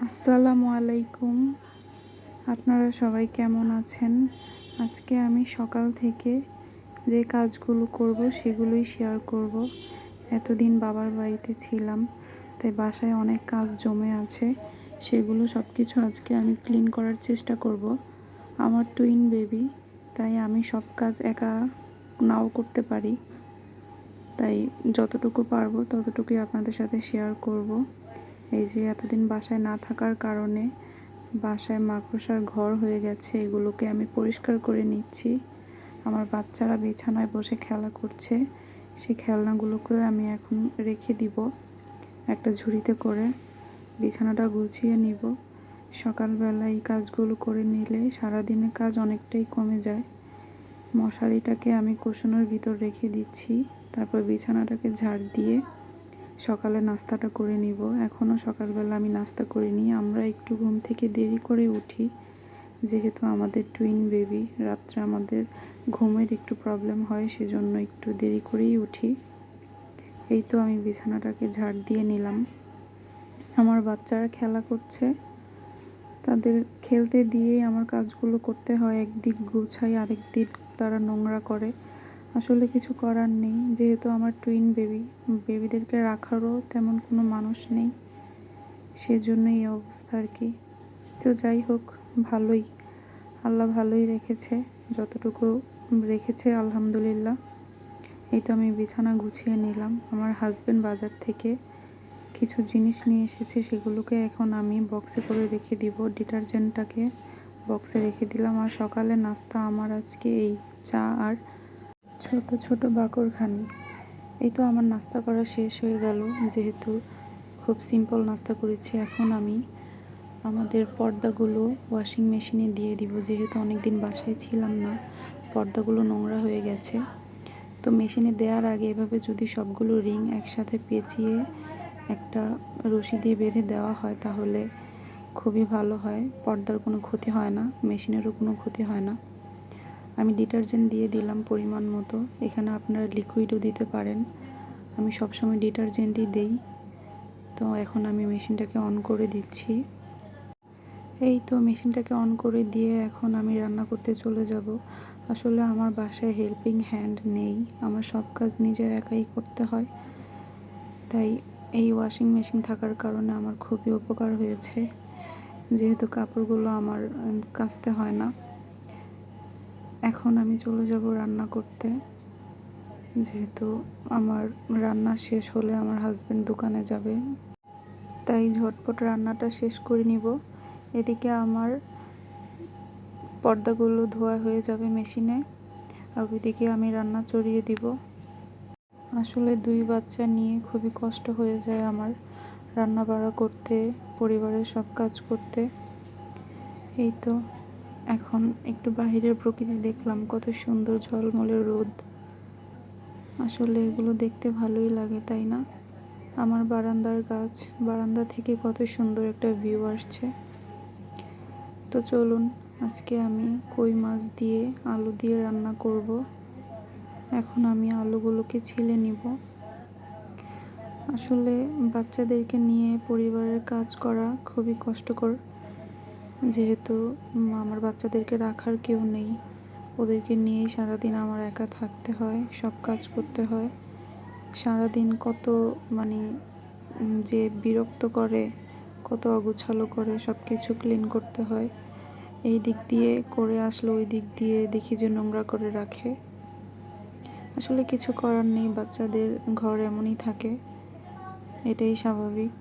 আসসালামু আলাইকুম। আপনারা সবাই কেমন আছেন? আজকে আমি সকাল থেকে যে কাজগুলো করব সেগুলোই শেয়ার করব। এতদিন বাবার বাড়িতে ছিলাম, তাই বাসায় অনেক কাজ জমে আছে। সেগুলো সব কিছু আজকে আমি ক্লিন করার চেষ্টা করব। আমার টুইন বেবি, তাই আমি সব কাজ একা নাও করতে পারি। তাই যতটুকু পারবো ততটুকুই আপনাদের সাথে শেয়ার করব। এই যে এতদিন বাসায় না থাকার কারণে বাসায় মাকড়সার ঘর হয়ে গেছে, এগুলোকে আমি পরিষ্কার করে নিচ্ছি। আমার বাচ্চারা বিছানায় বসে খেলা করছে, সেই খেলনাগুলোকেও আমি এখন রেখে দিব একটা ঝুড়িতে করে। বিছানাটা গুছিয়ে নিব। সকালবেলা এই কাজগুলো করে নিলে সারাদিনের কাজ অনেকটাই কমে যায়। মশারিটাকে আমি কুশনের ভিতর রেখে দিচ্ছি, তারপর বিছানাটাকে ঝাড় দিয়ে সকালে নাস্তাটা করে নিব। এখনও সকালবেলা আমি নাস্তা করিনি। আমরা একটু ঘুম থেকে দেরি করে উঠি, যেহেতু আমাদের টুইন বেবি। রাত্রে আমাদের ঘুমের একটু প্রবলেম হয়, সেজন্য একটু দেরি করেই উঠি। এই তো আমি বিছানাটাকে ঝাড় দিয়ে নিলাম। আমার বাচ্চারা খেলা করছে, তাদের খেলতে দিয়েই আমার কাজগুলো করতে হয়। একদিক গুছাই, আরেক দিক তারা নোংরা করে। আসলে কিছু করার নেই, যেহেতু আমার টুইন বেবিদেরকে রাখারও তেমন কোনো মানুষ নেই, সেজন্যই এই অবস্থা আর কি। তো যাই হোক, ভালোই, আল্লাহ ভালোই রেখেছে, যতটুকু রেখেছে আলহামদুলিল্লাহ। এই তো আমি বিছানা গুছিয়ে নিলাম। আমার হাজবেন্ড বাজার থেকে কিছু জিনিস নিয়ে এসেছে, সেগুলোকে এখন আমি বক্সে করে রেখে দিব। ডিটারজেন্টটাকে বক্সে রেখে দিলাম। আর সকালে নাস্তা আমার আজকে এই চা আর ছোট ছোট বাকরখানি। এই তো আমার নাস্তা করা শেষ হয়ে গেল, যেহেতু খুব সিম্পল নাস্তা করেছি। এখন আমি আমাদের পর্দাগুলো ওয়াশিং মেশিনে দিয়ে দিব, যেহেতু অনেক দিন বাসায় ছিলাম না, পর্দাগুলো নোংরা হয়ে গেছে। তো মেশিনে দেওয়ার আগে এভাবে যদি সবগুলো রিং একসাথে পেঁচিয়ে একটা রশি দিয়ে বেঁধে দেওয়া হয় তাহলে খুবই ভালো হয়। পর্দার কোনো ক্ষতি হয় না, মেশিনেরও কোনো ক্ষতি হয় না। আমি ডিটারজেন্ট দিয়ে দিলাম পরিমাণ মতো। এখানে আপনারা লিকুইডও দিতে পারেন, আমি সবসময় ডিটারজেন্টই দেই। তো এখন আমি মেশিনটাকে অন করে দিচ্ছি। এই তো মেশিনটাকে অন করে দিয়ে এখন আমি রান্না করতে চলে যাব। আসলে আমার বাসায় হেল্পিং হ্যান্ড নেই, আমার সব কাজ নিজের একাই করতে হয়। তাই এই ওয়াশিং মেশিন থাকার কারণে আমার খুবই উপকার হয়েছে, যেহেতু কাপড়গুলো আমার কাচতে হয় না। এখন আমি চলে যাব রান্না করতে, যেহেতু আমার রান্না শেষ হলে আমার হাজবেন্ড দোকানে যাবে, তাই ঝটপট রান্নাটা শেষ করে নিব। এদিকে আমার পর্দাগুলো ধোয়া হয়ে যাবে মেশিনে, আর ওইদিকে আমি রান্না চড়িয়ে দিব। আসলে 2 বাচ্চা নিয়ে খুবই কষ্ট হয়ে যায় আমার, রান্না বাড়া করতে, পরিবারের সব কাজ করতে। এই তো এখন একটু বাহিরের প্রকৃতি দেখলাম, কত সুন্দর ঝলমলে রোদ। আসলে এগুলো দেখতে ভালোই লাগে, তাই না? আমার বারান্দার গাছ, বারান্দা থেকে কত সুন্দর একটা ভিউ আসছে। তো চলুন, আজকে আমি কই মাছ দিয়ে আলু দিয়ে রান্না করব। এখন আমি আলুগুলোকে ছিলে নিব। আসলে বাচ্চাদেরকে নিয়ে পরিবারের কাজ করা খুবই কষ্টকর, যেহেতু আমার বাচ্চাদেরকে রাখার কেউ নেই। ওদেরকে নিয়েই সারাদিন আমার একা থাকতে হয়, সব কাজ করতে হয়। সারাদিন কত মানে যে বিরক্ত করে, কত অগোছালো করে, সব কিছু ক্লিন করতে হয়। এই দিক দিয়ে করে আসলে ওই দিক দিয়ে দেখি যে নোংরা করে রাখে। আসলে কিছু করার নেই, বাচ্চাদের ঘর এমনই থাকে, এটাই স্বাভাবিক।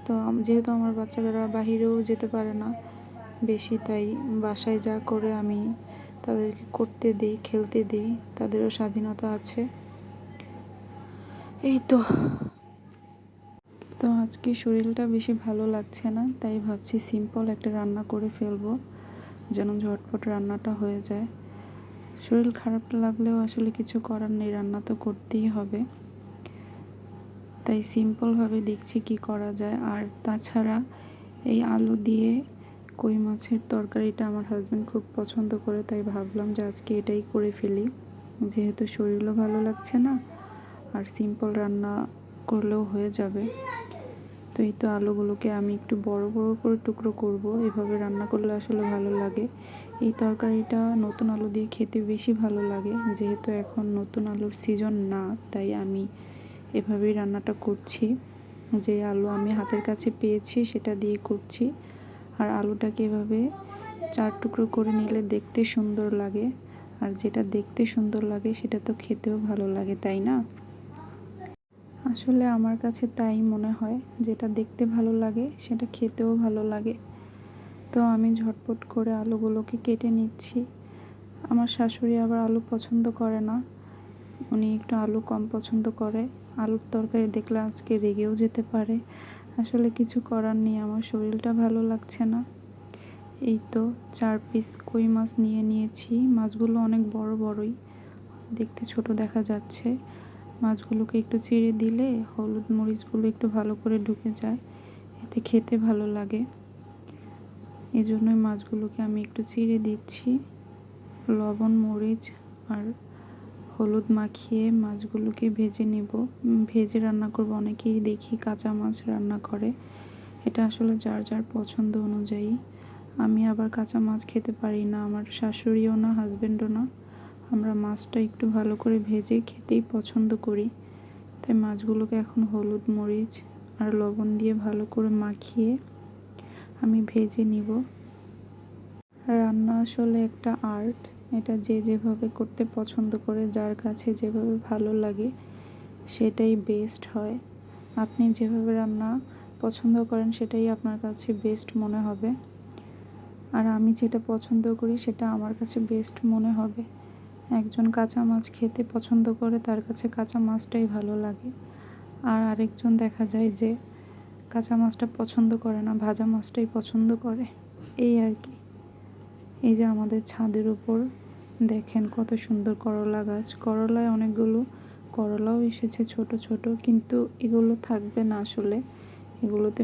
তো যেহেতু আমার বাচ্চারা বাহিরেও যেতে পারে না বেশি, তাই বাসায় যা করে আমি তাদেরকে করতে দিই, খেলতে দিই, তাদেরও স্বাধীনতা আছে। এই তো আজকে শরীরটা বেশি ভালো লাগছে না, তাই ভাবছি সিম্পল একটা রান্না করে ফেলবো, যেন ঝটপট রান্নাটা হয়ে যায়। শরীর খারাপ লাগলেও আসলে কিছু করার নেই, রান্না তো করতেই হবে। তাই সিম্পলভাবে দেখছি কি করা যায়। আর তাছাড়া এই আলু দিয়ে কই মাছের তরকারিটা আমার হাজব্যান্ড খুব পছন্দ করে, তাই ভাবলাম যে আজকে এটাই করে ফেলি, যেহেতু শরীরও ভালো লাগছে না আর সিম্পল রান্না করলেও হয়ে যাবে। তো এই তো আলুগুলোকে আমি একটু বড় বড় করে টুকরো করব, এভাবে রান্না করলে আসলে ভালো লাগে। এই তরকারিটা নতুন আলু দিয়ে খেতে বেশি ভালো লাগে, যেহেতু এখন নতুন আলুর সিজন না, তাই আমি এভাবেই রান্নাটা করছি। যে আলু আমি হাতের কাছে পেয়েছি সেটা দিয়ে করছি। আর আলুটাকে এভাবে 4 টুকরো করে নিলে দেখতে সুন্দর লাগে, আর যেটা দেখতে সুন্দর লাগে সেটা তো খেতেও ভালো লাগে, তাই না? আসলে আমার কাছে তাই মনে হয়, যেটা দেখতে ভালো লাগে সেটা খেতেও ভালো লাগে। তো আমি ঝটপট করে আলুগুলোকে কেটে নিচ্ছি। আমার শাশুড়ি আবার আলু পছন্দ করে না, উনি একটু আলু কম পছন্দ করে। আলুর তরকারি দেখলে আজকে রেগেও যেতে পারে। আসলে কিছু করার নেই, আমার শরীরটা ভালো লাগছে না। এই তো 4 পিস কই মাছ নিয়ে নিয়েছি। মাছগুলো অনেক বড় বড়ই, দেখতে ছোট দেখা যাচ্ছে। মাছগুলোকে একটু চিড়ে দিলে হলুদ মরিচগুলো একটু ভালো করে ঢুকে যায়, এতে খেতে ভালো লাগে। এজন্যই মাছগুলোকে আমি একটু চিড়ে দিচ্ছি। লবণ মরিচ আর হলুদ মাখিয়ে মাছগুলোকে ভেজে নেব। ভেজে রান্না করব। অনেকেই দেখি কাঁচা মাছ রান্না করে, এটা আসলে যার যার পছন্দ অনুযায়ী। আমি আবার কাঁচা মাছ খেতে পারি না, আমার শাশুড়িও না, হাজব্যান্ডও না। আমরা মাছটা একটু ভালো করে ভেজে খেতেই পছন্দ করি। তাই মাছগুলোকে এখন হলুদ মরিচ আর লবণ দিয়ে ভালো করে মাখিয়ে আমি ভেজে নিব। রান্না আসলে একটা আর্ট, এটা যে যেভাবে করতে পছন্দ করে, যার কাছে যেভাবে ভালো লাগে সেটাই বেস্ট হয়। আপনি যেভাবে রান্না পছন্দ করেন সেটাই আপনার কাছে বেস্ট মনে হবে, আর আমি যেটা পছন্দ করি সেটা আমার কাছে বেস্ট মনে হবে। একজন কাঁচা মাছ খেতে পছন্দ করে, তার কাছে কাঁচা মাছটাই ভালো লাগে। আর আরেকজন দেখা যায় যে কাঁচা মাছটা পছন্দ করে না, ভাজা মাছটাই পছন্দ করে, এই আর কি। এই যে আমাদের ছাদের উপর দেখেন কত সুন্দর করলা গাছ, করলায় অনেকগুলো করলাও এসেছে ছোট ছোট, কিন্তু এগুলো থাকবে না আসলে। এগুলোতে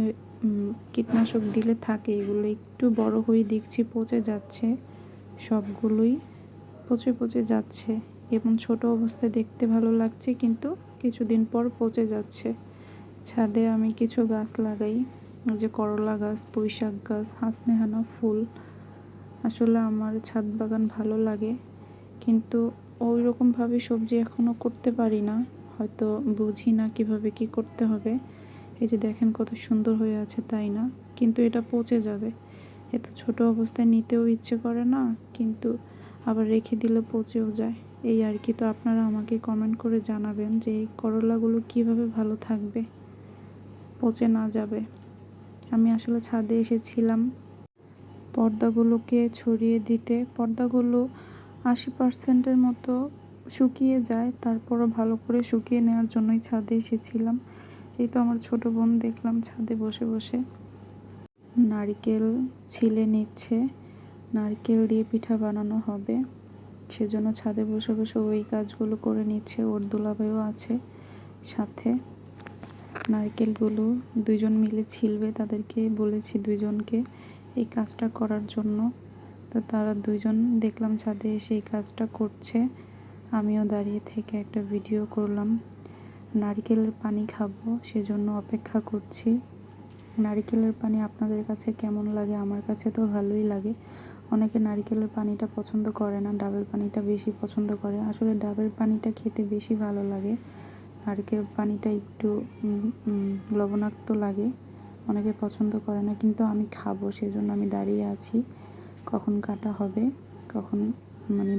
কীটনাশক দিলে থাকে, এগুলো একটু বড় হয়ে দেখছি পচে যাচ্ছে, সবগুলোই পচে পচে যাচ্ছে। এবং ছোট অবস্থায় দেখতে ভালো লাগছে, কিন্তু কিছুদিন পর পচে যাচ্ছে। ছাদে আমি কিছু গাছ লাগাই, যে করলা গাছ, পুঁইশাক গাছ, হাসনেহানা ফুল। আসলে আমার ছাদ বাগান ভালো লাগে, কিন্তু ওই রকমভাবে সবজি এখনও করতে পারি না, হয়তো বুঝি না কিভাবে কি করতে হবে। এই যে দেখেন কত সুন্দর হয়ে আছে, তাই না? কিন্তু এটা পচে যাবে। এত ছোট অবস্থায় নিতেও ইচ্ছে করে না, কিন্তু আবার রেখে দিলে পচেও যায়, এই আর কি। তো আপনারা আমাকে কমেন্ট করে জানাবেন যে এই করলাগুলো কিভাবে ভালো থাকবে, পচে না যাবে। আমি আসলে ছাদে এসেছিলাম পর্দাগুলোকে ছড়িয়ে দিতে। পর্দাগুলো 80%-এর মতো শুকিয়ে যায়, তারপরও ভালো করে শুকিয়ে নেওয়ার জন্যই ছাদে এসেছিলাম। এই তো আমার ছোট বোন দেখলাম ছাদে বসে বসে নারকেল ছিলে নিচ্ছে, নারকেল দিয়ে পিঠা বানানো হবে, সেজন্য ছাদে বসে বসে ওই কাজগুলো করে নিচ্ছে। ওর দুলাভাইও আছে সাথে। নারকেলগুলো দুজন মিলে ছিলবে, তাদেরকে বলেছি দুজনকে এই কাজটা করার জন্য। তো তারা দুজন দেখলাম ছাদে এসে এই কাজটা করছে, আমিও দাঁড়িয়ে থেকে একটা ভিডিও করলাম। নারকেলের পানি খাবো, সেজন্য অপেক্ষা করছি। নারকেলের পানি আপনাদের কাছে কেমন লাগে? আমার কাছে তো ভালোই লাগে। অনেকে নারকেলের পানিটা পছন্দ করে না, ডাবের পানিটা বেশি পছন্দ করে। আসলে ডাবের পানিটা খেতে বেশি ভালো লাগে, নারকেল পানিটা একটু লবণাক্ত লাগে, অনেকে পছন্দ করে না, কিন্তু আমি খাবো, সেজন্য আমি দাঁড়িয়ে আছি। কখন কাটা হবে, কখন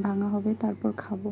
ভাঙা হবে, তারপর খাবো।